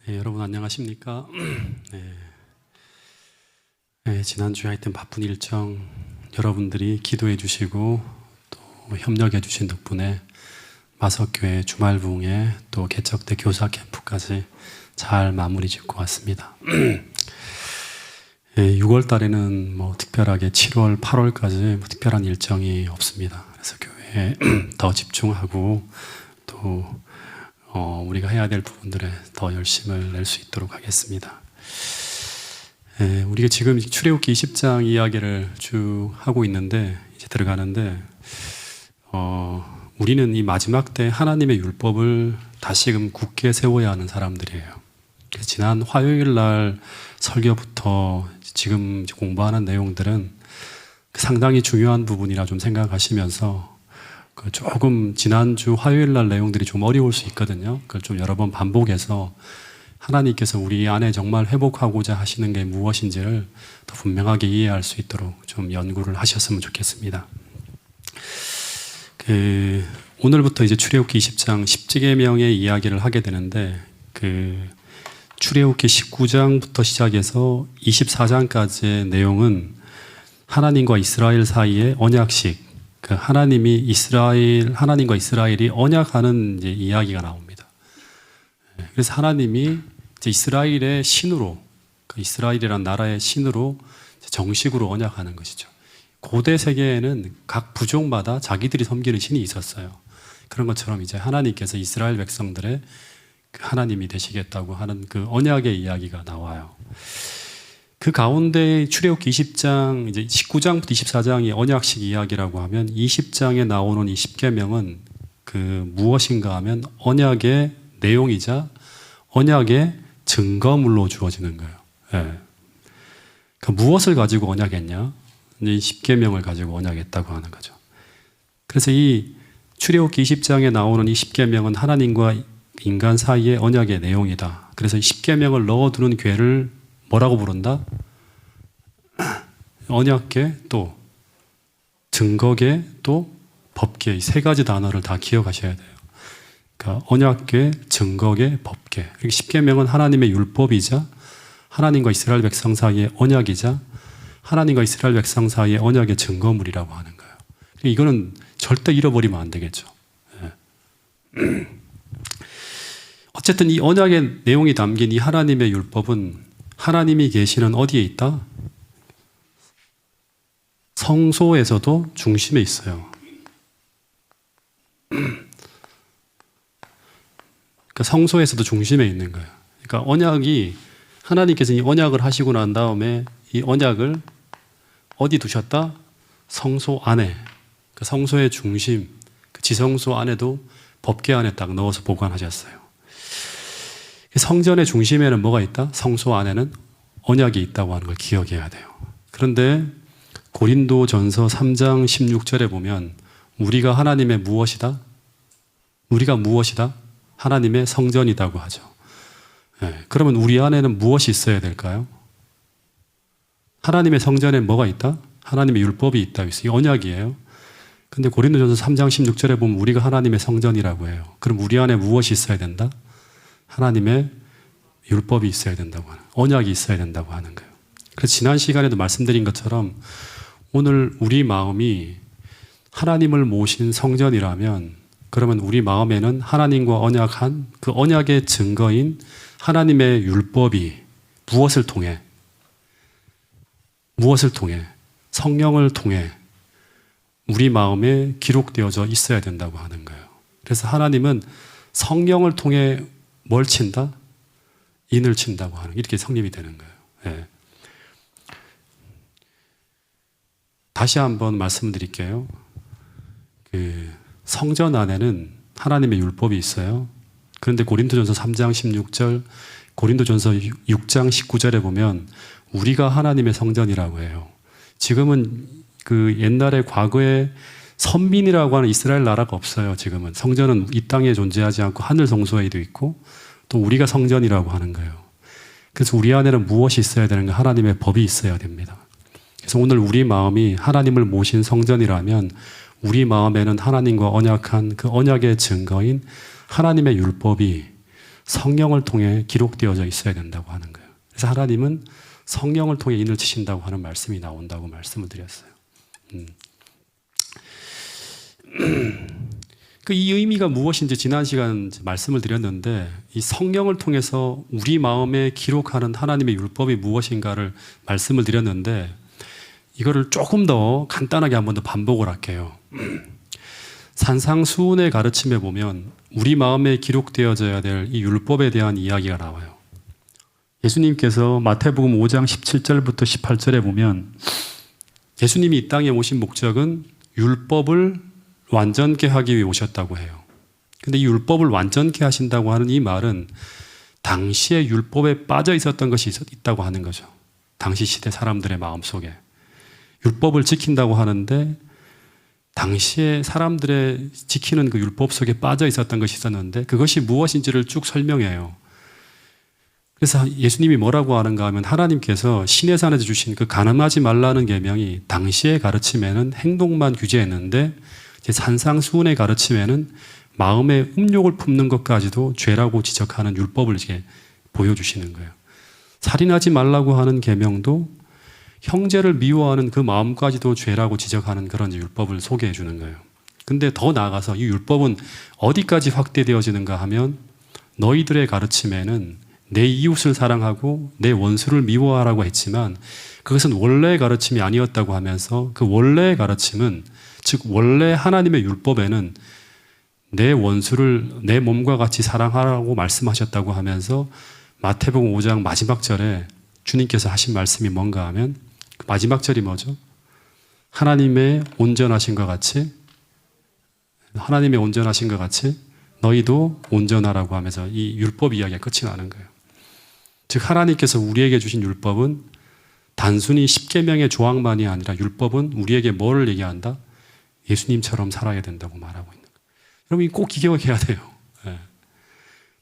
네, 여러분 안녕하십니까? 지난주에 하여튼 바쁜 일정 여러분들이 기도해 주시고 또 협력해 주신 덕분에 마석교회 주말 부흥회 또 개척대 교사 캠프까지 잘 마무리 짓고 왔습니다. 6월 달에는 특별하게 7월, 8월까지 특별한 일정이 없습니다. 그래서 교회에 더 집중하고 또 우리가 해야 될 부분들에 더 열심을 낼 수 있도록 하겠습니다. 우리가 지금 출애굽기 20장 이야기를 쭉 하고 있는데 이제 들어가는데 우리는 이 마지막 때 하나님의 율법을 다시금 굳게 세워야 하는 사람들이에요. 그래서 지난 화요일 날 설교부터 지금 공부하는 내용들은 상당히 중요한 부분이라 좀 생각하시면서 조금 지난주 화요일 날 내용들이 좀 어려울 수 있거든요. 그걸 좀 여러 번 반복해서 하나님께서 우리 안에 정말 회복하고자 하시는 게 무엇인지를 더 분명하게 이해할 수 있도록 좀 연구를 하셨으면 좋겠습니다. 오늘부터 이제 출애굽기 20장 10계명의 이야기를 하게 되는데 출애굽기 19장부터 시작해서 24장까지의 내용은 하나님과 이스라엘 사이의 언약식, 하나님과 이스라엘이 언약하는 이제 이야기가 나옵니다. 그래서 하나님이 이제 이스라엘의 신으로, 이스라엘이라는 나라의 신으로 정식으로 언약하는 것이죠. 고대 세계에는 각 부족마다 자기들이 섬기는 신이 있었어요. 그런 것처럼 이제 하나님께서 이스라엘 백성들의 하나님이 되시겠다고 하는 그 언약의 이야기가 나와요. 그 가운데 출애굽기 20장, 이제 19장부터 24장이 언약식 이야기라고 하면 20장에 나오는 이 10계명은 무엇인가 하면 언약의 내용이자 언약의 증거물로 주어지는 거예요. 무엇을 가지고 언약했냐? 이 10계명을 가지고 언약했다고 하는 거죠. 그래서 이 출애굽기 20장에 나오는 이 10계명은 하나님과 인간 사이의 언약의 내용이다. 그래서 이 10계명을 넣어두는 궤를 뭐라고 부른다? 언약궤 또 증거궤 또 법궤, 이 세 가지 단어를 다 기억하셔야 돼요. 그러니까 언약궤, 증거궤, 법궤. 10계명은 하나님의 율법이자 하나님과 이스라엘 백성 사이의 언약이자 하나님과 이스라엘 백성 사이의 언약의 증거물이라고 하는 거예요. 이거는 절대 잃어버리면 안 되겠죠. 어쨌든 이 언약의 내용이 담긴 이 하나님의 율법은 하나님이 계시는 어디에 있다? 성소에서도 중심에 있어요. 그러니까 성소에서도 중심에 있는 거예요. 그러니까 언약이 하나님께서 이 언약을 하시고 난 다음에 이 언약을 어디 두셨다? 성소 안에. 그 성소의 중심, 그 지성소 안에도 법궤 안에 딱 넣어서 보관하셨어요. 성전의 중심에는 뭐가 있다? 성소 안에는 언약이 있다고 하는 걸 기억해야 돼요. 그런데 고린도전서 3장 16절에 보면 우리가 하나님의 무엇이다? 우리가 무엇이다? 하나님의 성전이라고 하죠. 그러면 우리 안에는 무엇이 있어야 될까요? 하나님의 성전에 뭐가 있다? 하나님의 율법이 있다고 했어요. 이 언약이에요. 근데 고린도전서 3장 16절에 보면 우리가 하나님의 성전이라고 해요. 그럼 우리 안에 무엇이 있어야 된다? 하나님의 율법이 있어야 된다고 하는, 언약이 있어야 된다고 하는 거예요. 그래서 지난 시간에도 말씀드린 것처럼 오늘 우리 마음이 하나님을 모신 성전이라면 그러면 우리 마음에는 하나님과 언약한 그 언약의 증거인 하나님의 율법이 무엇을 통해 성령을 통해 우리 마음에 기록되어져 있어야 된다고 하는 거예요. 그래서 하나님은 성령을 통해 뭘 친다? 인을 친다고 하는, 이렇게 성립이 되는 거예요. 다시 한번 말씀드릴게요. 성전 안에는 하나님의 율법이 있어요. 그런데 고린도전서 3장 16절, 고린도전서 6장 19절에 보면 우리가 하나님의 성전이라고 해요. 지금은 옛날에 과거에 선민이라고 하는 이스라엘 나라가 없어요. 지금은 성전은 이 땅에 존재하지 않고 하늘 성소에도 있고 또 우리가 성전이라고 하는 거예요. 그래서 우리 안에는 무엇이 있어야 되는가? 하나님의 법이 있어야 됩니다. 그래서 오늘 우리 마음이 하나님을 모신 성전이라면 우리 마음에는 하나님과 언약한 그 언약의 증거인 하나님의 율법이 성령을 통해 기록되어져 있어야 된다고 하는 거예요. 그래서 하나님은 성령을 통해 인을 치신다고 하는 말씀이 나온다고 말씀을 드렸어요. 이 의미가 무엇인지 지난 시간 말씀을 드렸는데, 이 성령을 통해서 우리 마음에 기록하는 하나님의 율법이 무엇인가를 말씀을 드렸는데, 이거를 조금 더 간단하게 한 번 더 반복을 할게요. 산상수훈의 가르침에 보면 우리 마음에 기록되어져야 될 이 율법에 대한 이야기가 나와요. 예수님께서 마태복음 5장 17절부터 18절에 보면 예수님이 이 땅에 오신 목적은 율법을 완전케 하기 위해 오셨다고 해요. 근데 이 율법을 완전케 하신다고 하는 이 말은 당시에 율법에 빠져 있었던 것이 있다고 하는 거죠. 당시 시대 사람들의 마음속에 율법을 지킨다고 하는데 당시에 사람들의 지키는 그 율법 속에 빠져 있었던 것이 있었는데 그것이 무엇인지를 쭉 설명해요. 그래서 예수님이 뭐라고 하는가 하면 하나님께서 시내산에서 주신 그 간음하지 말라는 계명이 당시의 가르침에는 행동만 규제했는데 산상수훈의 가르침에는 마음에 음욕을 품는 것까지도 죄라고 지적하는 율법을 이제 보여주시는 거예요. 살인하지 말라고 하는 계명도 형제를 미워하는 그 마음까지도 죄라고 지적하는 그런 율법을 소개해 주는 거예요. 근데 더 나아가서 이 율법은 어디까지 확대되어지는가 하면 너희들의 가르침에는 내 이웃을 사랑하고 내 원수를 미워하라고 했지만 그것은 원래의 가르침이 아니었다고 하면서 그 원래의 가르침은 즉 원래 하나님의 율법에는 내 원수를 내 몸과 같이 사랑하라고 말씀하셨다고 하면서 마태복음 5장 마지막 절에 주님께서 하신 말씀이 뭔가 하면 그 마지막 절이 뭐죠? 하나님의 온전하신 것 같이 너희도 온전하라고 하면서 이 율법 이야기가 끝이 나는 거예요. 즉 하나님께서 우리에게 주신 율법은 단순히 십계명의 조항만이 아니라 율법은 우리에게 뭐를 얘기한다? 예수님처럼 살아야 된다고 말하고 있는 거예요. 여러분 꼭 기억해야 돼요. 네.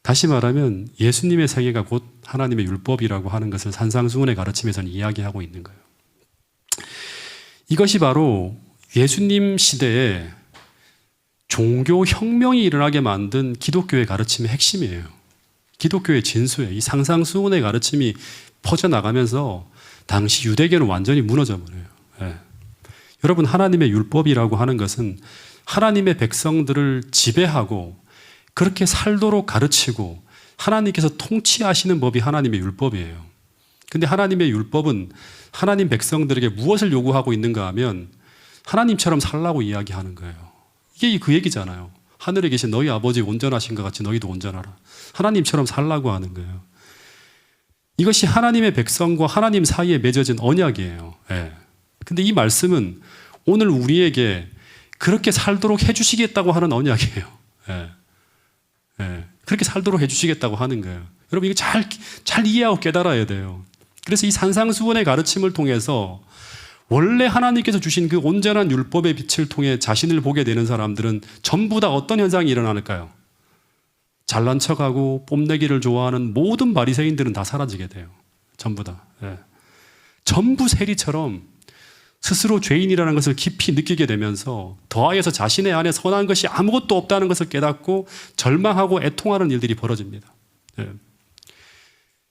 다시 말하면 예수님의 세계가 곧 하나님의 율법이라고 하는 것을 산상수훈의 가르침에서는 이야기하고 있는 거예요. 이것이 바로 예수님 시대에 종교 혁명이 일어나게 만든 기독교의 가르침의 핵심이에요. 기독교의 진수예요. 이 산상수훈의 가르침이 퍼져나가면서 당시 유대교는 완전히 무너져 버려요. 네. 여러분 하나님의 율법이라고 하는 것은 하나님의 백성들을 지배하고 그렇게 살도록 가르치고 하나님께서 통치하시는 법이 하나님의 율법이에요. 근데 하나님의 율법은 하나님 백성들에게 무엇을 요구하고 있는가 하면 하나님처럼 살라고 이야기하는 거예요. 이게 그 얘기잖아요. 하늘에 계신 너희 아버지 온전하신 것 같이 너희도 온전하라. 하나님처럼 살라고 하는 거예요. 이것이 하나님의 백성과 하나님 사이에 맺어진 언약이에요. 예. 근데 이 말씀은 오늘 우리에게 그렇게 살도록 해주시겠다고 하는 언약이에요. 예. 예. 그렇게 살도록 해주시겠다고 하는 거예요. 여러분 이거 잘 이해하고 깨달아야 돼요. 그래서 이 산상수훈의 가르침을 통해서 원래 하나님께서 주신 그 온전한 율법의 빛을 통해 자신을 보게 되는 사람들은 전부 다 어떤 현상이 일어날까요? 잘난 척하고 뽐내기를 좋아하는 모든 바리새인들은 다 사라지게 돼요. 전부 다. 예. 전부 세리처럼 스스로 죄인이라는 것을 깊이 느끼게 되면서 더하여서 자신의 안에 선한 것이 아무것도 없다는 것을 깨닫고 절망하고 애통하는 일들이 벌어집니다. 예.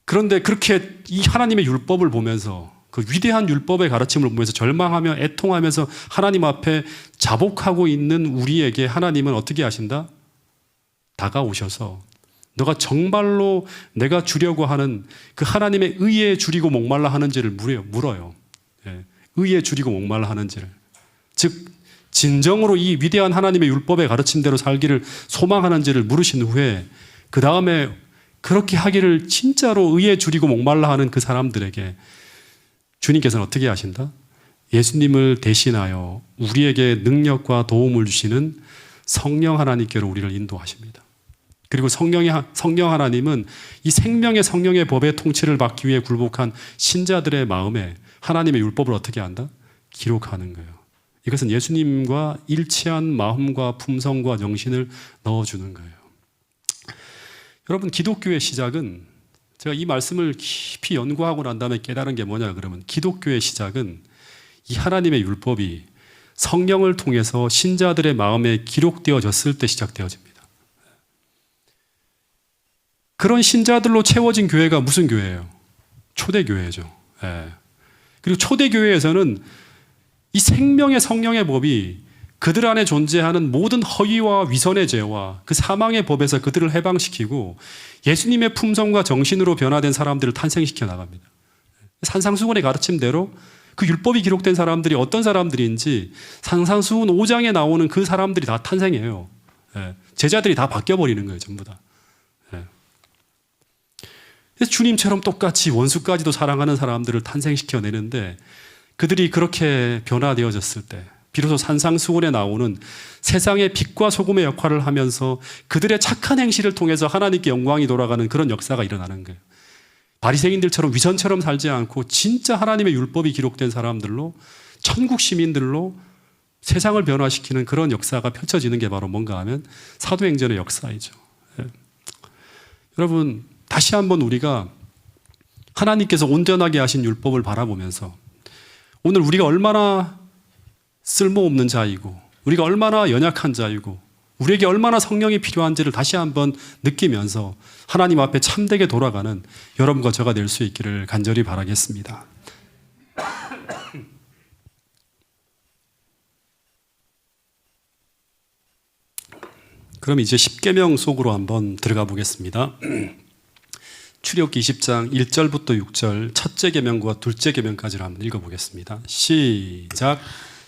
그런데 그렇게 이 하나님의 율법을 보면서 그 위대한 율법의 가르침을 보면서 절망하며 애통하면서 하나님 앞에 자복하고 있는 우리에게 하나님은 어떻게 하신다? 다가오셔서 너가 정말로 내가 주려고 하는 그 하나님의 의에 주리고 목말라 하는지를 물어요. 예. 의에 주리고 목말라 하는지를. 즉 진정으로 이 위대한 하나님의 율법의 가르침대로 살기를 소망하는지를 물으신 후에 그 다음에 그렇게 하기를 진짜로 의에 주리고 목말라 하는 그 사람들에게 주님께서는 어떻게 하신다? 예수님을 대신하여 우리에게 능력과 도움을 주시는 성령 하나님께로 우리를 인도하십니다. 그리고 성령 하나님은 이 생명의 성령의 법의 통치를 받기 위해 굴복한 신자들의 마음에 하나님의 율법을 어떻게 한다? 기록하는 거예요. 이것은 예수님과 일치한 마음과 품성과 정신을 넣어주는 거예요. 여러분 기독교의 시작은 제가 이 말씀을 깊이 연구하고 난 다음에 깨달은 게 뭐냐 그러면 기독교의 시작은 이 하나님의 율법이 성령을 통해서 신자들의 마음에 기록되어졌을 때 시작되어집니다. 그런 신자들로 채워진 교회가 무슨 교회예요? 초대교회죠. 예. 그리고 초대교회에서는 이 생명의 성령의 법이 그들 안에 존재하는 모든 허위와 위선의 죄와 그 사망의 법에서 그들을 해방시키고 예수님의 품성과 정신으로 변화된 사람들을 탄생시켜 나갑니다. 산상수훈의 가르침대로 그 율법이 기록된 사람들이 어떤 사람들인지 산상수훈 5장에 나오는 그 사람들이 다 탄생해요. 예. 제자들이 다 바뀌어버리는 거예요, 전부 다. 예. 주님처럼 똑같이 원수까지도 사랑하는 사람들을 탄생시켜내는데 그들이 그렇게 변화되어졌을 때 비로소 산상수훈에 나오는 세상의 빛과 소금의 역할을 하면서 그들의 착한 행실을 통해서 하나님께 영광이 돌아가는 그런 역사가 일어나는 거예요. 바리새인들처럼 위선처럼 살지 않고 진짜 하나님의 율법이 기록된 사람들로 천국 시민들로 세상을 변화시키는 그런 역사가 펼쳐지는 게 바로 뭔가 하면 사도행전의 역사이죠. 예. 여러분 다시 한번 우리가 하나님께서 온전하게 하신 율법을 바라보면서 오늘 우리가 얼마나 쓸모없는 자이고 우리가 얼마나 연약한 자이고 우리에게 얼마나 성령이 필요한지를 다시 한번 느끼면서 하나님 앞에 참되게 돌아가는 여러분과 저가 될 수 있기를 간절히 바라겠습니다. 그럼 이제 십계명 속으로 한번 들어가 보겠습니다. 출애굽기 20장 1절부터 6절 첫째 계명과 둘째 계명까지를 한번 읽어보겠습니다. 시작.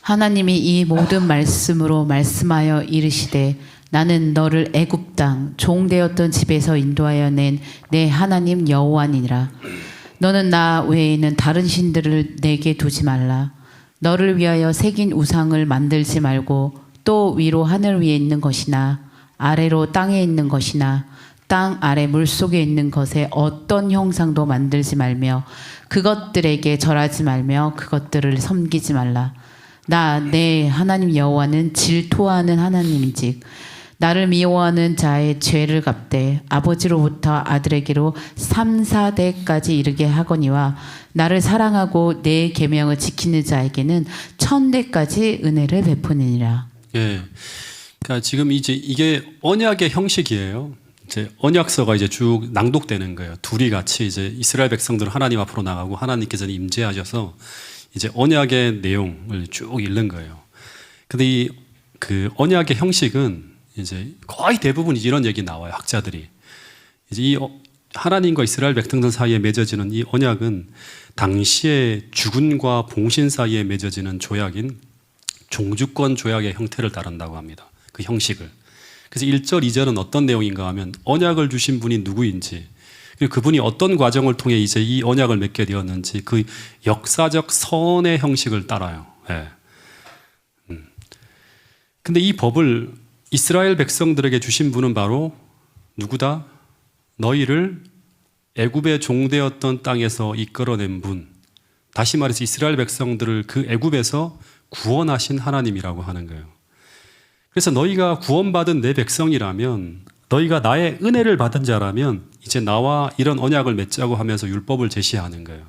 하나님이 이 모든 말씀으로 말씀하여 이르시되 나는 너를 애굽 땅 종되었던 집에서 인도하여 낸 내 하나님 여호와니라. 너는 나 외에는 다른 신들을 내게 두지 말라. 너를 위하여 새긴 우상을 만들지 말고 또 위로 하늘 위에 있는 것이나 아래로 땅에 있는 것이나 땅 아래 물속에 있는 것에 어떤 형상도 만들지 말며 그것들에게 절하지 말며 그것들을 섬기지 말라. 나 내 하나님 여호와는 질투하는 하나님인즉 나를 미워하는 자의 죄를 갚되 아버지로부터 아들에게로 3, 4대까지 이르게 하거니와 나를 사랑하고 내 계명을 지키는 자에게는 1000대까지 은혜를 베푸느니라. 예. 그러니까 지금 이제 이게 언약의 형식이에요. 이제 언약서가 이제 쭉 낭독되는 거예요. 둘이 같이 이제 이스라엘 백성들은 하나님 앞으로 나가고 하나님께서는 임재하셔서 이제 언약의 내용을 쭉 읽는 거예요. 근데 이 그 언약의 형식은 이제 거의 대부분 이런 얘기 나와요. 학자들이. 이제 이 하나님과 이스라엘 백성들 사이에 맺어지는 이 언약은 당시에 주군과 봉신 사이에 맺어지는 조약인 종주권 조약의 형태를 따른다고 합니다. 그 형식을. 그래서 1절, 2절은 어떤 내용인가 하면 언약을 주신 분이 누구인지 그리고 그분이 어떤 과정을 통해 이제 이 언약을 맺게 되었는지 그 역사적 선의 형식을 따라요. 예. 근데 이 법을 이스라엘 백성들에게 주신 분은 바로 누구다? 너희를 애굽의 종되었던 땅에서 이끌어낸 분. 다시 말해서 이스라엘 백성들을 그 애굽에서 구원하신 하나님이라고 하는 거예요. 그래서 너희가 구원받은 내 백성이라면 너희가 나의 은혜를 받은 자라면 이제 나와 이런 언약을 맺자고 하면서 율법을 제시하는 거예요.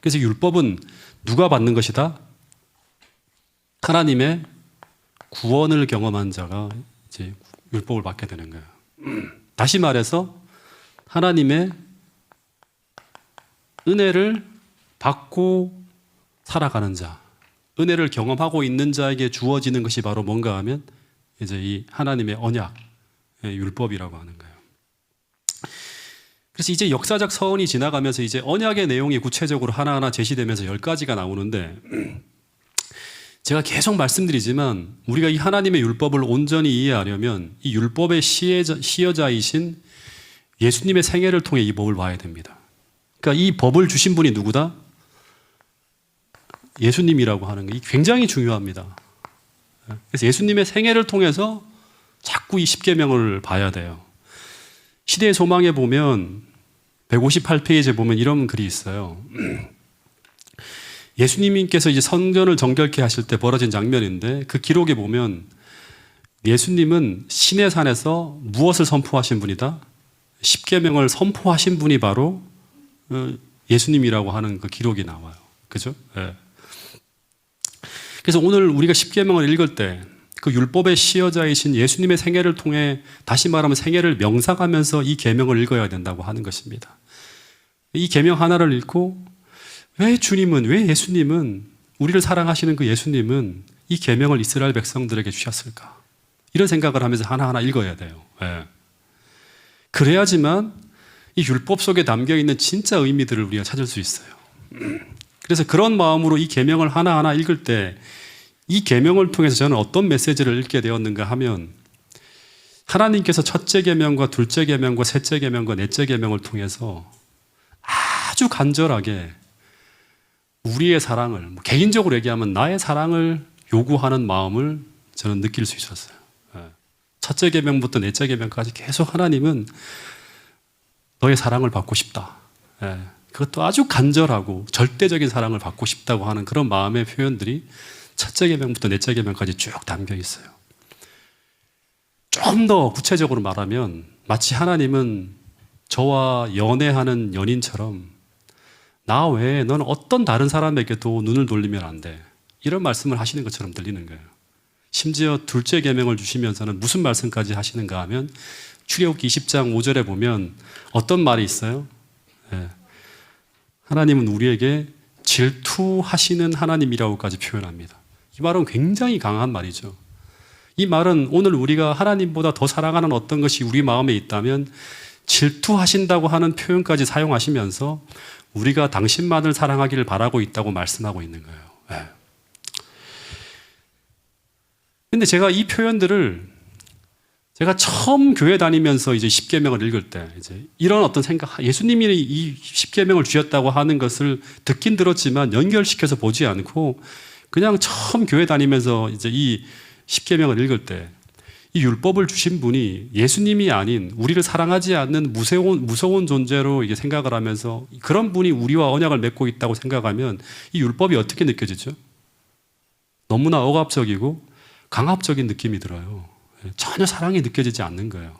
그래서 율법은 누가 받는 것이다? 하나님의 구원을 경험한 자가 이제 율법을 받게 되는 거예요. 다시 말해서 하나님의 은혜를 받고 살아가는 자, 은혜를 경험하고 있는 자에게 주어지는 것이 바로 뭔가 하면 이제 이 하나님의 언약, 율법이라고 하는 거예요. 그래서 이제 역사적 서원이 지나가면서 이제 언약의 내용이 구체적으로 하나하나 제시되면서 10가지가 나오는데 제가 계속 말씀드리지만 우리가 이 하나님의 율법을 온전히 이해하려면 이 율법의 시여자이신 예수님의 생애를 통해 이 법을 봐야 됩니다. 그러니까 이 법을 주신 분이 누구다? 예수님이라고 하는 게 굉장히 중요합니다. 그래서 예수님의 생애를 통해서 자꾸 이 십계명을 봐야 돼요. 시대의 소망에 보면 158페이지에 보면 이런 글이 있어요. 예수님께서 이제 성전을 정결케 하실 때 벌어진 장면인데 그 기록에 보면 예수님은 시내 산에서 무엇을 선포하신 분이다? 십계명을 선포하신 분이 바로 예수님이라고 하는 그 기록이 나와요. 그죠? 네. 그래서 오늘 우리가 십계명을 읽을 때 그 율법의 시여자이신 예수님의 생애를 통해 다시 말하면 생애를 명상하면서 이 계명을 읽어야 된다고 하는 것입니다. 이 계명 하나를 읽고 왜 예수님은 우리를 사랑하시는 그 예수님은 이 계명을 이스라엘 백성들에게 주셨을까? 이런 생각을 하면서 하나하나 읽어야 돼요. 예. 그래야지만 이 율법 속에 담겨 있는 진짜 의미들을 우리가 찾을 수 있어요. 그래서 그런 마음으로 이 계명을 하나하나 읽을 때 이 계명을 통해서 저는 어떤 메시지를 읽게 되었는가 하면 하나님께서 첫째 계명과 둘째 계명과 셋째 계명과 넷째 계명을 통해서 아주 간절하게 우리의 사랑을, 개인적으로 얘기하면 나의 사랑을 요구하는 마음을 저는 느낄 수 있었어요. 첫째 계명부터 넷째 계명까지 계속 하나님은 너의 사랑을 받고 싶다. 그것도 아주 간절하고 절대적인 사랑을 받고 싶다고 하는 그런 마음의 표현들이 첫째 계명부터 넷째 계명까지 쭉 담겨 있어요. 좀 더 구체적으로 말하면 마치 하나님은 저와 연애하는 연인처럼 나 외에 너는 어떤 다른 사람에게도 눈을 돌리면 안 돼. 이런 말씀을 하시는 것처럼 들리는 거예요. 심지어 둘째 계명을 주시면서는 무슨 말씀까지 하시는가 하면 출애굽기 20장 5절에 보면 어떤 말이 있어요? 하나님은 우리에게 질투하시는 하나님이라고까지 표현합니다. 이 말은 굉장히 강한 말이죠. 이 말은 오늘 우리가 하나님보다 더 사랑하는 어떤 것이 우리 마음에 있다면 질투하신다고 하는 표현까지 사용하시면서 우리가 당신만을 사랑하기를 바라고 있다고 말씀하고 있는 거예요. 근데 제가 이 표현들을 제가 처음 교회 다니면서 이제 십계명을 읽을 때 이제 이런 어떤 생각, 예수님이 이 십계명을 주셨다고 하는 것을 듣긴 들었지만 연결시켜서 보지 않고 그냥 처음 교회 다니면서 이제 이 십계명을 읽을 때 이 율법을 주신 분이 예수님이 아닌 우리를 사랑하지 않는 무서운 존재로 이게 생각을 하면서 그런 분이 우리와 언약을 맺고 있다고 생각하면 이 율법이 어떻게 느껴지죠? 너무나 억압적이고 강압적인 느낌이 들어요. 전혀 사랑이 느껴지지 않는 거예요.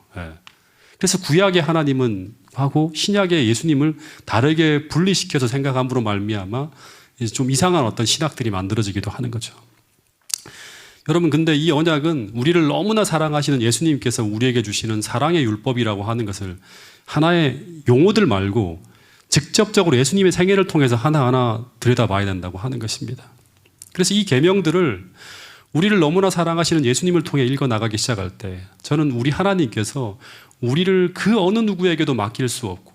그래서 구약의 하나님은 하고 신약의 예수님을 다르게 분리시켜서 생각함으로 말미암아 좀 이상한 어떤 신학들이 만들어지기도 하는 거죠. 여러분, 근데 이 언약은 우리를 너무나 사랑하시는 예수님께서 우리에게 주시는 사랑의 율법이라고 하는 것을 하나의 용어들 말고 직접적으로 예수님의 생애를 통해서 하나하나 들여다봐야 된다고 하는 것입니다. 그래서 이 계명들을 우리를 너무나 사랑하시는 예수님을 통해 읽어나가기 시작할 때 저는 우리 하나님께서 우리를 그 어느 누구에게도 맡길 수 없고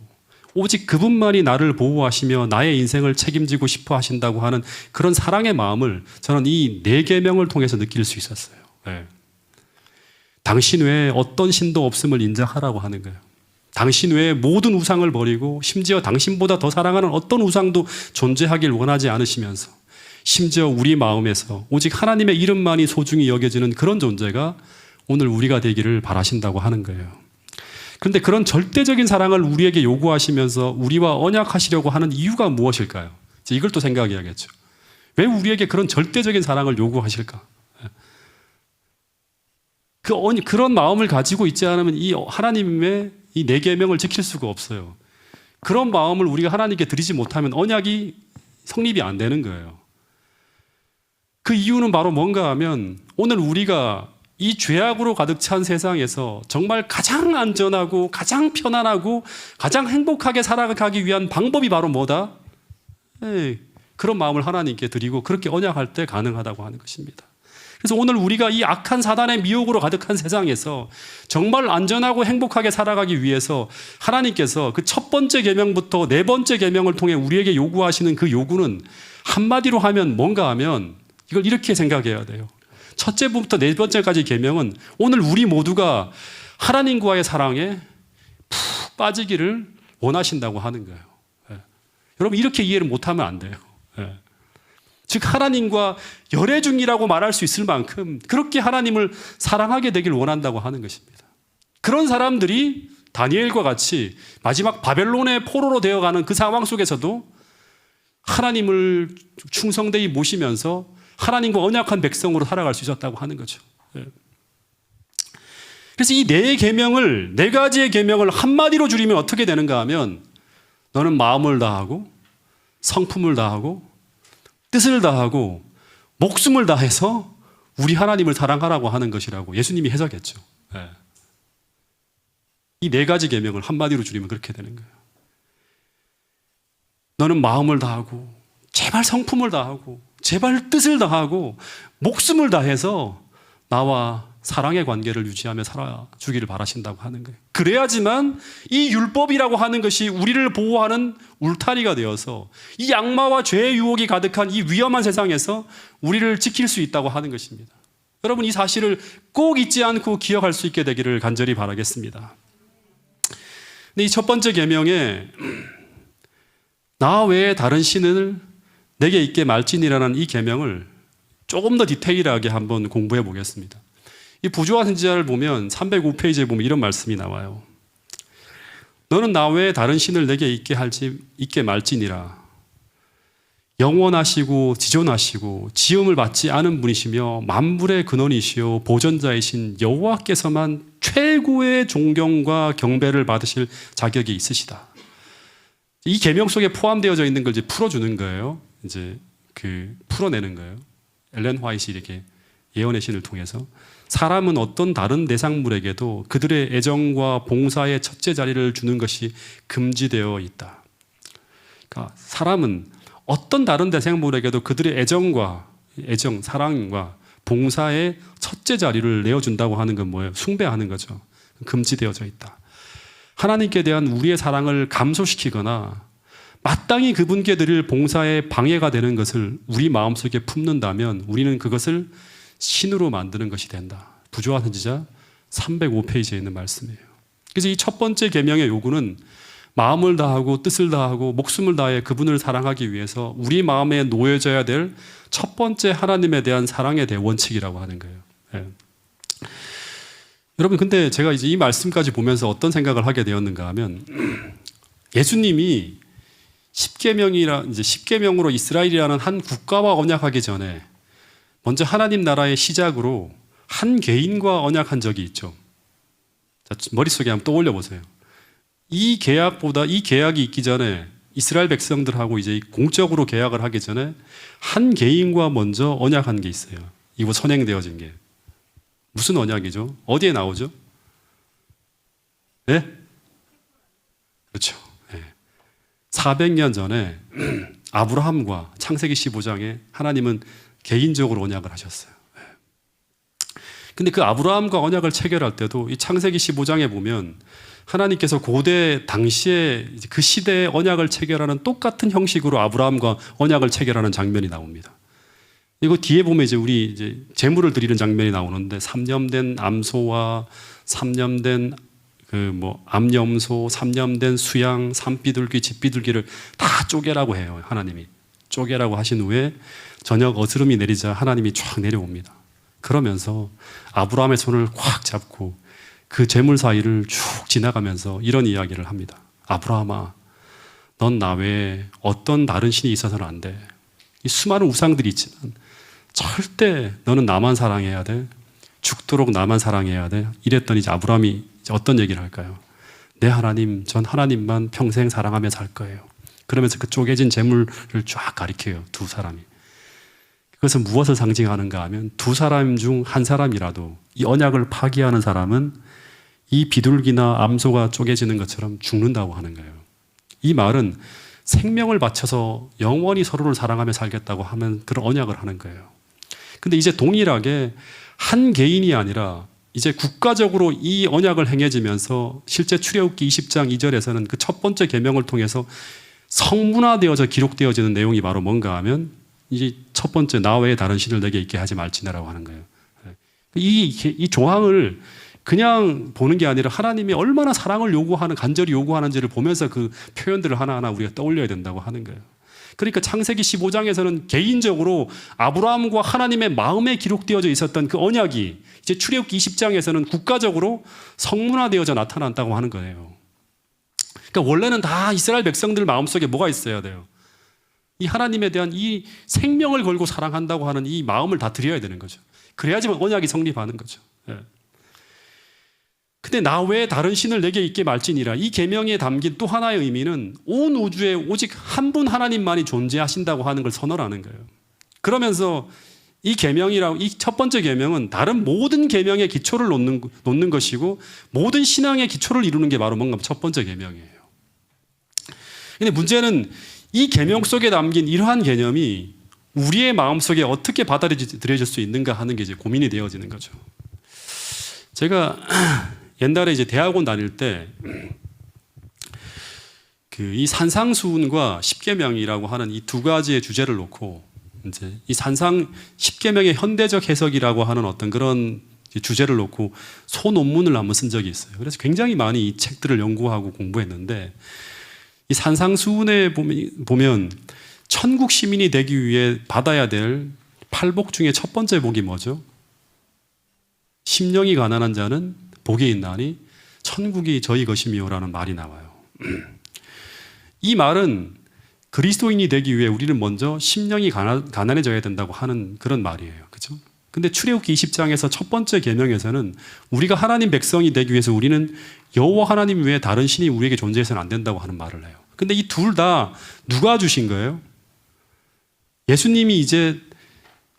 오직 그분만이 나를 보호하시며 나의 인생을 책임지고 싶어 하신다고 하는 그런 사랑의 마음을 저는 이 네 계명을 통해서 느낄 수 있었어요. 당신 외에 어떤 신도 없음을 인정하라고 하는 거예요. 당신 외에 모든 우상을 버리고 심지어 당신보다 더 사랑하는 어떤 우상도 존재하길 원하지 않으시면서 심지어 우리 마음에서 오직 하나님의 이름만이 소중히 여겨지는 그런 존재가 오늘 우리가 되기를 바라신다고 하는 거예요. 그런데 그런 절대적인 사랑을 우리에게 요구하시면서 우리와 언약하시려고 하는 이유가 무엇일까요? 이걸 또 생각해야겠죠. 왜 우리에게 그런 절대적인 사랑을 요구하실까? 그런 마음을 가지고 있지 않으면 이 하나님의 이 네 계명을 지킬 수가 없어요. 그런 마음을 우리가 하나님께 드리지 못하면 언약이 성립이 안 되는 거예요. 그 이유는 바로 뭔가 하면 오늘 우리가 이 죄악으로 가득 찬 세상에서 정말 가장 안전하고 가장 편안하고 가장 행복하게 살아가기 위한 방법이 바로 뭐다? 그런 마음을 하나님께 드리고 그렇게 언약할 때 가능하다고 하는 것입니다. 그래서 오늘 우리가 이 악한 사단의 미혹으로 가득한 세상에서 정말 안전하고 행복하게 살아가기 위해서 하나님께서 그 첫 번째 계명부터 네 번째 계명을 통해 우리에게 요구하시는 그 요구는 한마디로 하면 뭔가 하면 이걸 이렇게 생각해야 돼요. 첫째부터 네 번째까지 계명은 오늘 우리 모두가 하나님과의 사랑에 푹 빠지기를 원하신다고 하는 거예요. 여러분 이렇게 이해를 못하면 안 돼요. 즉 하나님과 열애 중이라고 말할 수 있을 만큼 그렇게 하나님을 사랑하게 되길 원한다고 하는 것입니다. 그런 사람들이 다니엘과 같이 마지막 바벨론의 포로로 되어가는 그 상황 속에서도 하나님을 충성되이 모시면서 하나님과 언약한 백성으로 살아갈 수 있었다고 하는 거죠. 그래서 이 네 계명을, 네 가지의 계명을 한마디로 줄이면 어떻게 되는가 하면 너는 마음을 다하고 성품을 다하고 뜻을 다하고 목숨을 다해서 우리 하나님을 사랑하라고 하는 것이라고 예수님이 해석했죠. 예. 이 네 가지 계명을 한마디로 줄이면 그렇게 되는 거예요. 너는 마음을 다하고 제발 성품을 다하고 제발 뜻을 다하고 목숨을 다해서 나와 사랑의 관계를 유지하며 살아주기를 바라신다고 하는 거예요. 그래야지만 이 율법이라고 하는 것이 우리를 보호하는 울타리가 되어서 이 악마와 죄의 유혹이 가득한 이 위험한 세상에서 우리를 지킬 수 있다고 하는 것입니다. 여러분, 이 사실을 꼭 잊지 않고 기억할 수 있게 되기를 간절히 바라겠습니다. 근데 이 첫 번째 계명에 나 외에 다른 신을 내게 있게 말지니라는 이 계명을 조금 더 디테일하게 한번 공부해 보겠습니다. 이 부조화 선지자를 보면 305페이지에 보면 이런 말씀이 나와요. 너는 나 외에 다른 신을 내게 있게 말지니라. 영원하시고 지존하시고 지음을 받지 않은 분이시며 만물의 근원이시요 보전자이신 여호와께서만 최고의 존경과 경배를 받으실 자격이 있으시다. 이 계명 속에 포함되어져 있는 걸 이제 풀어주는 거예요. 이제 풀어내는 거예요. 엘렌 화이트이 이렇게 예언의 신을 통해서 사람은 어떤 다른 대상물에게도 그들의 애정과 봉사의 첫째 자리를 주는 것이 금지되어 있다. 그러니까 사람은 어떤 다른 대상물에게도 그들의 애정, 사랑과 봉사의 첫째 자리를 내어준다고 하는 건 뭐예요? 숭배하는 거죠. 금지되어져 있다. 하나님께 대한 우리의 사랑을 감소시키거나 마땅히 그분께 드릴 봉사에 방해가 되는 것을 우리 마음속에 품는다면 우리는 그것을 신으로 만드는 것이 된다. 부조화 선지자 305페이지에 있는 말씀이에요. 그래서 이 첫 번째 계명의 요구는 마음을 다하고 뜻을 다하고 목숨을 다해 그분을 사랑하기 위해서 우리 마음에 놓여져야 될 첫 번째 하나님에 대한 사랑에 대한 원칙이라고 하는 거예요. 예. 여러분, 근데 제가 이제 이 말씀까지 보면서 어떤 생각을 하게 되었는가 하면 예수님이 십계명으로 이스라엘이라는 한 국가와 언약하기 전에 먼저 하나님 나라의 시작으로 한 개인과 언약한 적이 있죠. 자, 머릿속에 한번 떠올려 보세요. 이 계약이 있기 전에 이스라엘 백성들하고 이제 공적으로 계약을 하기 전에 한 개인과 먼저 언약한 게 있어요. 이거 선행되어진 게. 무슨 언약이죠? 어디에 나오죠? 네? 그렇죠. 네. 400년 전에 아브라함과 창세기 15장에 하나님은 개인적으로 언약을 하셨어요. 근데 그 아브라함과 언약을 체결할 때도 이 창세기 15장에 보면 하나님께서 고대 당시에 그 시대의 언약을 체결하는 똑같은 형식으로 아브라함과 언약을 체결하는 장면이 나옵니다. 이거 뒤에 보면 우리 제물을 드리는 장면이 나오는데 3념된 암소와 3념된 암염소, 3념된 수양, 산비둘기, 집비둘기를 다 쪼개라고 해요. 하나님이 쪼개라고 하신 후에 저녁 어스름이 내리자 하나님이 쫙 내려옵니다. 그러면서 아브라함의 손을 꽉 잡고 그 제물 사이를 쭉 지나가면서 이런 이야기를 합니다. 아브라함아, 넌 나 외에 어떤 다른 신이 있어서는 안 돼. 이 수많은 우상들이 있지만 절대 너는 나만 사랑해야 돼. 죽도록 나만 사랑해야 돼. 이랬더니 이제 아브라함이 이제 어떤 얘기를 할까요? 내 하나님, 전 하나님만 평생 사랑하며 살 거예요. 그러면서 그 쪼개진 제물을 쫙 가리켜요. 두 사람이. 그것은 무엇을 상징하는가 하면 두 사람 중 한 사람이라도 이 언약을 파기하는 사람은 이 비둘기나 암소가 쪼개지는 것처럼 죽는다고 하는 거예요. 이 말은 생명을 바쳐서 영원히 서로를 사랑하며 살겠다고 하면 그런 언약을 하는 거예요. 근데 이제 동일하게 한 개인이 아니라 이제 국가적으로 이 언약을 행해지면서 실제 출애굽기 20장 2절에서는 그 첫 번째 계명을 통해서 성문화되어져 기록되어지는 내용이 바로 뭔가 하면 이제 첫 번째 나 외에 다른 신을 내게 있게 하지 말지니라고 하는 거예요. 이 조항을 그냥 보는 게 아니라 하나님이 얼마나 사랑을 간절히 요구하는지를 보면서 그 표현들을 하나하나 우리가 떠올려야 된다고 하는 거예요. 그러니까 창세기 15장에서는 개인적으로 아브라함과 하나님의 마음에 기록되어져 있었던 그 언약이 이제 출애굽기 20장에서는 국가적으로 성문화되어져 나타난다고 하는 거예요. 그러니까 원래는 다 이스라엘 백성들 마음속에 뭐가 있어야 돼요? 이 하나님에 대한 이 생명을 걸고 사랑한다고 하는 이 마음을 다 드려야 되는 거죠. 그래야지만 언약이 성립하는 거죠. 예. 근데 나 외에 다른 신을 내게 있게 말지니라. 이 계명에 담긴 또 하나의 의미는 온 우주에 오직 한 분 하나님만이 존재하신다고 하는 걸 선언하는 거예요. 그러면서 이 계명이라고 이 첫 번째 계명은 다른 모든 계명의 기초를 놓는 것이고 모든 신앙의 기초를 이루는 게 바로 뭔가 첫 번째 계명이에요. 근데 문제는 이 계명 속에 담긴 이러한 개념이 우리의 마음속에 어떻게 받아들여질 수 있는가 하는 게 이제 고민이 되어지는 거죠. 제가 옛날에 이제 대학원 다닐 때 이 산상수훈과 십계명이라고 하는 이 두 가지의 주제를 놓고 이제 이 산상 십계명의 현대적 해석이라고 하는 어떤 그런 주제를 놓고 소논문을 한번 쓴 적이 있어요. 그래서 굉장히 많이 이 책들을 연구하고 공부했는데 이 산상수훈에 보면 천국 시민이 되기 위해 받아야 될 팔복 중에 첫 번째 복이 뭐죠? 심령이 가난한 자는 복이 있나니 천국이 저희 것이며라는 말이 나와요. 이 말은 그리스도인이 되기 위해 우리는 먼저 심령이 가난해져야 된다고 하는 그런 말이에요. 그렇죠? 근데 출애굽기 20장에서 첫 번째 계명에서는 우리가 하나님 백성이 되기 위해서 우리는 여호와 하나님 외에 다른 신이 우리에게 존재해서는 안 된다고 하는 말을 해요. 근데 이 둘 다 누가 주신 거예요? 예수님이 이제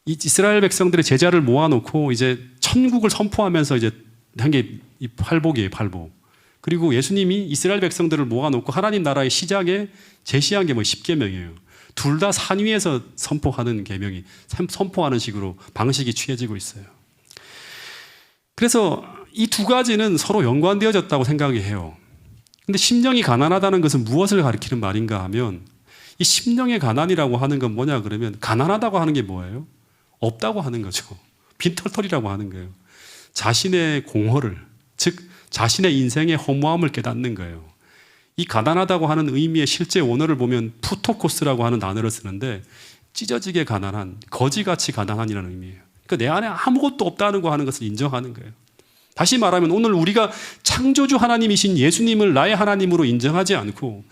이스라엘 백성들의 제자를 모아놓고 이제 천국을 선포하면서 이제 한 게 이 팔복이에요, 팔복. 그리고 예수님이 이스라엘 백성들을 모아놓고 하나님 나라의 시작에 제시한 게 뭐 십계명이에요. 둘 다 산 위에서 선포하는 계명이 선포하는 식으로 방식이 취해지고 있어요. 그래서 이 두 가지는 서로 연관되어졌다고 생각이 해요. 근데 심령이 가난하다는 것은 무엇을 가리키는 말인가 하면 이 심령의 가난이라고 하는 건 뭐냐 그러면 가난하다고 하는 게 뭐예요? 없다고 하는 거죠. 빈털털이라고 하는 거예요. 자신의 공허를, 즉 자신의 인생의 허무함을 깨닫는 거예요. 이 가난하다고 하는 의미의 실제 원어를 보면 푸토코스라고 하는 단어를 쓰는데 찢어지게 가난한, 거지같이 가난한이라는 의미예요. 그러니까 내 안에 아무것도 없다는 거 하는 것을 인정하는 거예요. 다시 말하면 오늘 우리가 창조주 하나님이신 예수님을 나의 하나님으로 인정하지 않고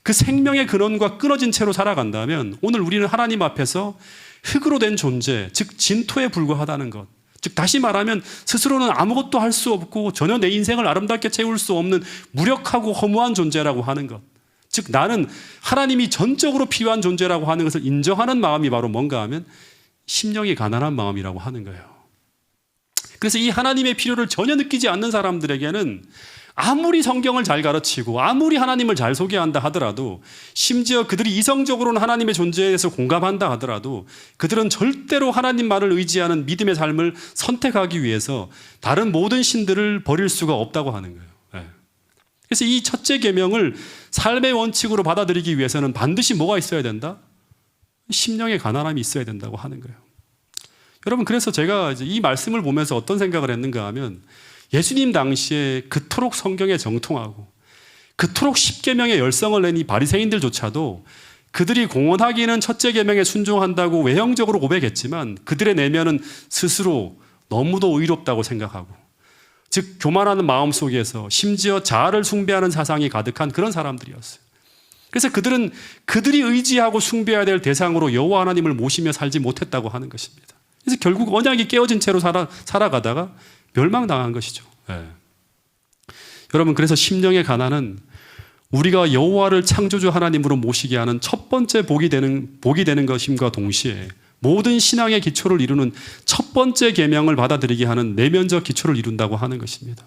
그 생명의 근원과 끊어진 채로 살아간다면 오늘 우리는 하나님 앞에서 흙으로 된 존재, 즉 진토에 불과하다는 것. 즉 다시 말하면 스스로는 아무것도 할 수 없고 전혀 내 인생을 아름답게 채울 수 없는 무력하고 허무한 존재라고 하는 것. 즉 나는 하나님이 전적으로 필요한 존재라고 하는 것을 인정하는 마음이 바로 뭔가 하면 심령이 가난한 마음이라고 하는 거예요. 그래서 이 하나님의 필요를 전혀 느끼지 않는 사람들에게는 아무리 성경을 잘 가르치고 아무리 하나님을 잘 소개한다 하더라도 심지어 그들이 이성적으로는 하나님의 존재에 대해서 공감한다 하더라도 그들은 절대로 하나님 말을 의지하는 믿음의 삶을 선택하기 위해서 다른 모든 신들을 버릴 수가 없다고 하는 거예요. 네. 그래서 이 첫째 계명을 삶의 원칙으로 받아들이기 위해서는 반드시 뭐가 있어야 된다? 심령의 가난함이 있어야 된다고 하는 거예요. 여러분 그래서 제가 이제 이 말씀을 보면서 어떤 생각을 했는가 하면 예수님 당시에 그토록 성경에 정통하고 그토록 십계명의 열성을 낸 이 바리새인들조차도 그들이 공언하기는 첫째 계명에 순종한다고 외형적으로 고백했지만 그들의 내면은 스스로 너무도 의롭다고 생각하고 즉 교만하는 마음 속에서 심지어 자아를 숭배하는 사상이 가득한 그런 사람들이었어요. 그래서 그들은 그들이 의지하고 숭배해야 될 대상으로 여호와 하나님을 모시며 살지 못했다고 하는 것입니다. 그래서 결국 언약이 깨어진 채로 살아가다가 멸망당한 것이죠. 네. 여러분 그래서 심령의 가난은 우리가 여호와를 창조주 하나님으로 모시게 하는 첫 번째 복이 되는 것임과 동시에 모든 신앙의 기초를 이루는 첫 번째 계명을 받아들이게 하는 내면적 기초를 이룬다고 하는 것입니다.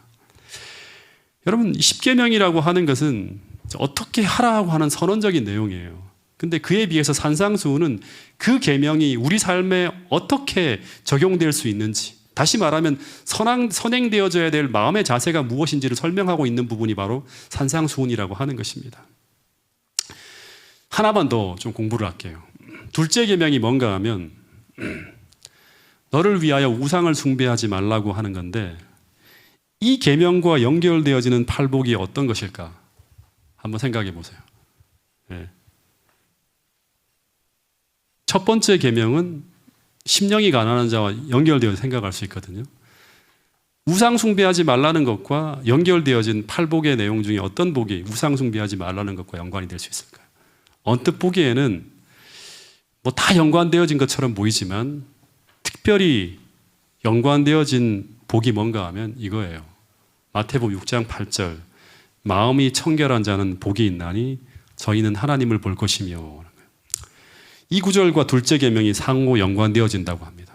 여러분 십계명이라고 하는 것은 어떻게 하라고 하는 선언적인 내용이에요. 근데 그에 비해서 산상수훈은 그 계명이 우리 삶에 어떻게 적용될 수 있는지 다시 말하면 선행되어져야 될 마음의 자세가 무엇인지를 설명하고 있는 부분이 바로 산상수훈이라고 하는 것입니다. 하나만 더 좀 공부를 할게요. 둘째 계명이 뭔가 하면 너를 위하여 우상을 숭배하지 말라고 하는 건데 이 계명과 연결되어지는 팔복이 어떤 것일까? 한번 생각해 보세요. 네. 첫 번째 계명은 심령이 가난한 자와 연결되어 생각할 수 있거든요. 우상 숭배하지 말라는 것과 연결되어진 팔복의 내용 중에 어떤 복이 우상 숭배하지 말라는 것과 연관이 될 수 있을까요? 언뜻 보기에는 뭐 다 연관되어진 것처럼 보이지만 특별히 연관되어진 복이 뭔가 하면 이거예요. 마태복음 6장 8절 마음이 청결한 자는 복이 있나니 저희는 하나님을 볼 것이며 이 구절과 둘째 계명이 상호 연관되어진다고 합니다.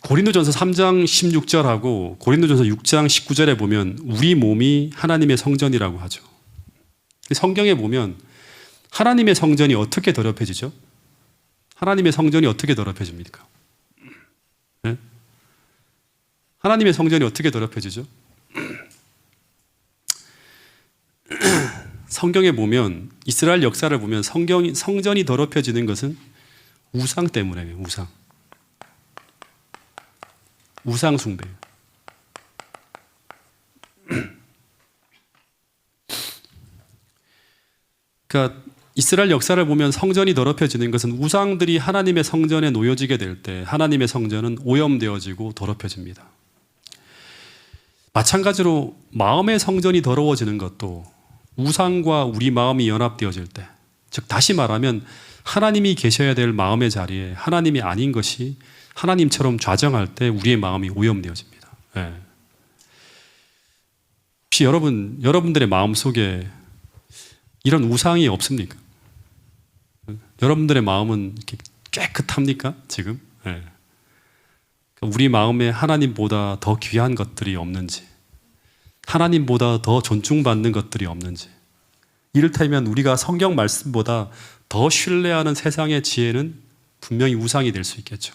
고린도전서 3장 16절하고 고린도전서 6장 19절에 보면 우리 몸이 하나님의 성전이라고 하죠. 성경에 보면 하나님의 성전이 어떻게 더럽혀지죠? 하나님의 성전이 어떻게 더럽혀집니까? 네? 하나님의 성전이 어떻게 더럽혀지죠? 성경에 보면 이스라엘 역사를 보면 성전이 더럽혀지는 것은 우상 때문이에요. 우상 숭배. 그러니까 이스라엘 역사를 보면 성전이 더럽혀지는 것은 우상들이 하나님의 성전에 놓여지게 될 때 하나님의 성전은 오염되어지고 더럽혀집니다. 마찬가지로 마음의 성전이 더러워지는 것도 우상과 우리 마음이 연합되어질 때, 즉 다시 말하면 하나님이 계셔야 될 마음의 자리에 하나님이 아닌 것이 하나님처럼 좌정할 때 우리의 마음이 오염되어집니다. 네. 혹시 여러분들의 마음 속에 이런 우상이 없습니까? 여러분들의 마음은 이렇게 깨끗합니까? 지금? 네. 우리 마음에 하나님보다 더 귀한 것들이 없는지, 하나님보다 더 존중받는 것들이 없는지, 이를테면 우리가 성경 말씀보다 더 신뢰하는 세상의 지혜는 분명히 우상이 될 수 있겠죠.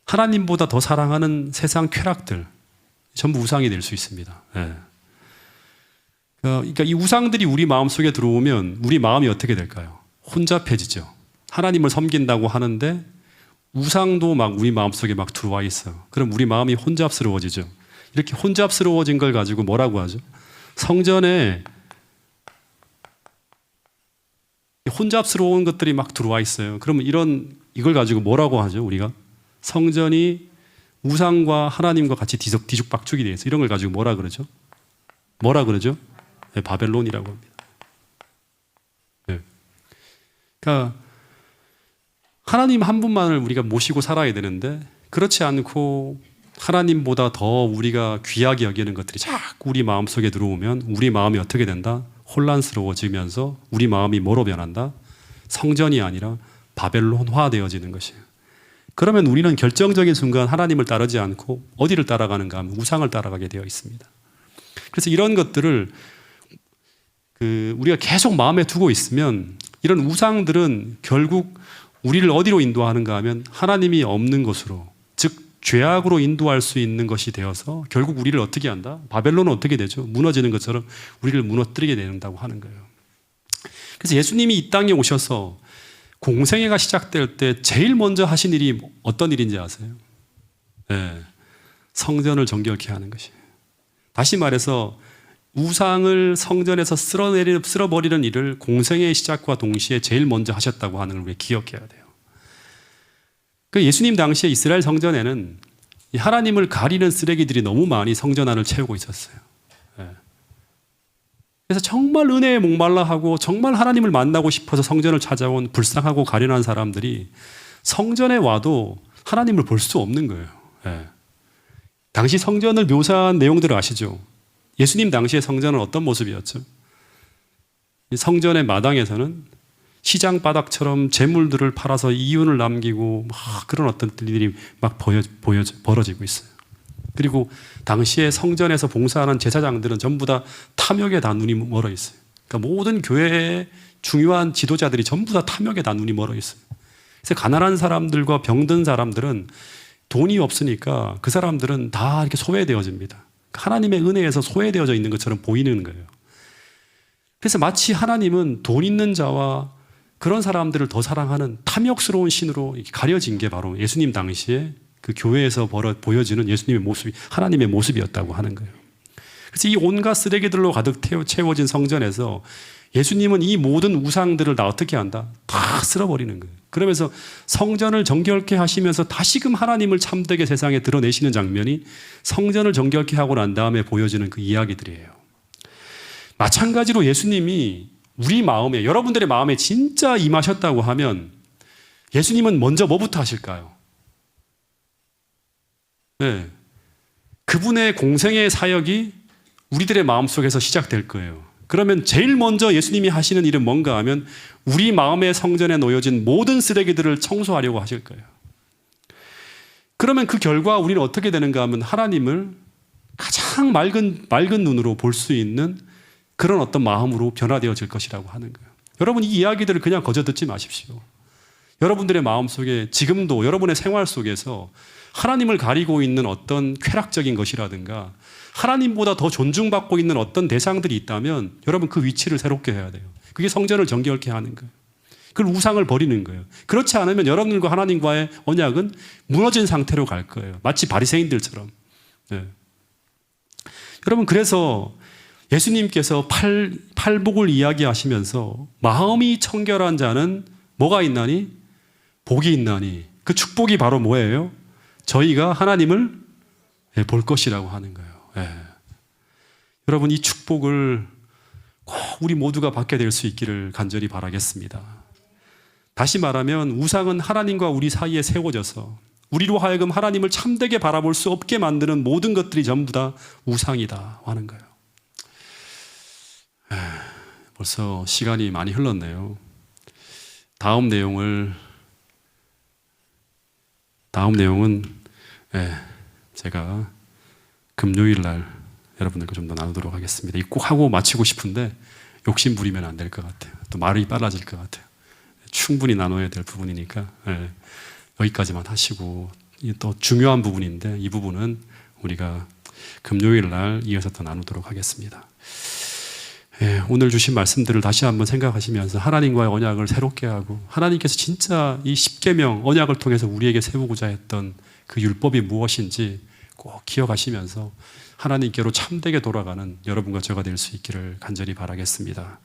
하나님보다 더 사랑하는 세상 쾌락들 전부 우상이 될 수 있습니다. 네. 그러니까 이 우상들이 우리 마음속에 들어오면 우리 마음이 어떻게 될까요? 혼잡해지죠. 하나님을 섬긴다고 하는데 우상도 막 우리 마음속에 막 들어와 있어요. 그럼 우리 마음이 혼잡스러워지죠. 이렇게 혼잡스러워진 걸 가지고 뭐라고 하죠? 성전에 혼잡스러운 것들이 막 들어와 있어요. 그러면 이걸 가지고 뭐라고 하죠? 우리가 성전이 우상과 하나님과 같이 뒤죽박죽이 되어 있어요. 이런 걸 가지고 뭐라 그러죠? 네, 바벨론이라고 합니다. 네. 그러니까 하나님 한 분만을 우리가 모시고 살아야 되는데 그렇지 않고 하나님보다 더 우리가 귀하게 여기는 것들이 자꾸 우리 마음속에 들어오면 우리 마음이 어떻게 된다? 혼란스러워지면서 우리 마음이 뭐로 변한다? 성전이 아니라 바벨론화 되어지는 것이에요. 그러면 우리는 결정적인 순간 하나님을 따르지 않고 어디를 따라가는가 하면 우상을 따라가게 되어 있습니다. 그래서 이런 것들을 우리가 계속 마음에 두고 있으면 이런 우상들은 결국 우리를 어디로 인도하는가 하면 하나님이 없는 곳으로, 즉 죄악으로 인도할 수 있는 것이 되어서 결국 우리를 어떻게 한다? 바벨론은 어떻게 되죠? 무너지는 것처럼 우리를 무너뜨리게 된다고 하는 거예요. 그래서 예수님이 이 땅에 오셔서 공생애가 시작될 때 제일 먼저 하신 일이 어떤 일인지 아세요? 네, 성전을 정결케 하는 것이에요. 다시 말해서 우상을 성전에서 쓸어버리는 일을 공생애의 시작과 동시에 제일 먼저 하셨다고 하는 걸 우리가 기억해야 돼요. 그 예수님 당시에 이스라엘 성전에는 하나님을 가리는 쓰레기들이 너무 많이 성전 안을 채우고 있었어요. 그래서 정말 은혜에 목말라 하고 정말 하나님을 만나고 싶어서 성전을 찾아온 불쌍하고 가련한 사람들이 성전에 와도 하나님을 볼 수 없는 거예요. 당시 성전을 묘사한 내용들을 아시죠? 예수님 당시의 성전은 어떤 모습이었죠? 성전의 마당에서는 시장 바닥처럼 재물들을 팔아서 이윤을 남기고 막 그런 어떤 일들이 막 벌어지고 있어요. 그리고 당시에 성전에서 봉사하는 제사장들은 전부 다 탐욕에 다 눈이 멀어 있어요. 그러니까 모든 교회의 중요한 지도자들이 전부 다 탐욕에 다 눈이 멀어 있어요. 그래서 가난한 사람들과 병든 사람들은 돈이 없으니까 그 사람들은 다 이렇게 소외되어집니다. 하나님의 은혜에서 소외되어져 있는 것처럼 보이는 거예요. 그래서 마치 하나님은 돈 있는 자와 그런 사람들을 더 사랑하는 탐욕스러운 신으로 가려진 게 바로 예수님 당시에 그 교회에서 보여지는 예수님의 모습이 하나님의 모습이었다고 하는 거예요. 그래서 이 온갖 쓰레기들로 가득 채워진 성전에서 예수님은 이 모든 우상들을 다 어떻게 한다? 다 쓸어버리는 거예요. 그러면서 성전을 정결케 하시면서 다시금 하나님을 참되게 세상에 드러내시는 장면이 성전을 정결케 하고 난 다음에 보여지는 그 이야기들이에요. 마찬가지로 예수님이 우리 마음에, 여러분들의 마음에 진짜 임하셨다고 하면 예수님은 먼저 뭐부터 하실까요? 네. 그분의 공생의 사역이 우리들의 마음속에서 시작될 거예요. 그러면 제일 먼저 예수님이 하시는 일은 뭔가 하면 우리 마음의 성전에 놓여진 모든 쓰레기들을 청소하려고 하실 거예요. 그러면 그 결과 우리는 어떻게 되는가 하면 하나님을 가장 맑은 눈으로 볼 수 있는 그런 어떤 마음으로 변화되어질 것이라고 하는 거예요. 여러분, 이 이야기들을 그냥 거저 듣지 마십시오. 여러분들의 마음 속에 지금도 여러분의 생활 속에서 하나님을 가리고 있는 어떤 쾌락적인 것이라든가 하나님보다 더 존중받고 있는 어떤 대상들이 있다면 여러분 그 위치를 새롭게 해야 돼요. 그게 성전을 정결케 하는 거예요. 그걸 우상을 버리는 거예요. 그렇지 않으면 여러분들과 하나님과의 언약은 무너진 상태로 갈 거예요. 마치 바리새인들처럼. 네. 여러분, 그래서 예수님께서 팔복을 이야기하시면서 마음이 청결한 자는 뭐가 있나니? 복이 있나니. 그 축복이 바로 뭐예요? 저희가 하나님을 볼 것이라고 하는 거예요. 예. 여러분, 이 축복을 꼭 우리 모두가 받게 될 수 있기를 간절히 바라겠습니다. 다시 말하면 우상은 하나님과 우리 사이에 세워져서 우리로 하여금 하나님을 참되게 바라볼 수 없게 만드는 모든 것들이 전부 다 우상이다 하는 거예요. 벌써 시간이 많이 흘렀네요. 다음 내용은 제가 금요일 날 여러분들과 좀 더 나누도록 하겠습니다. 이 꼭 하고 마치고 싶은데 욕심 부리면 안 될 것 같아요. 또 말이 빨라질 것 같아요. 충분히 나눠야 될 부분이니까 여기까지만 하시고, 또 중요한 부분인데 이 부분은 우리가 금요일 날 이어서 또 나누도록 하겠습니다. 오늘 주신 말씀들을 다시 한번 생각하시면서 하나님과의 언약을 새롭게 하고 하나님께서 진짜 이 십계명 언약을 통해서 우리에게 세우고자 했던 그 율법이 무엇인지 꼭 기억하시면서 하나님께로 참되게 돌아가는 여러분과 저가 될 수 있기를 간절히 바라겠습니다.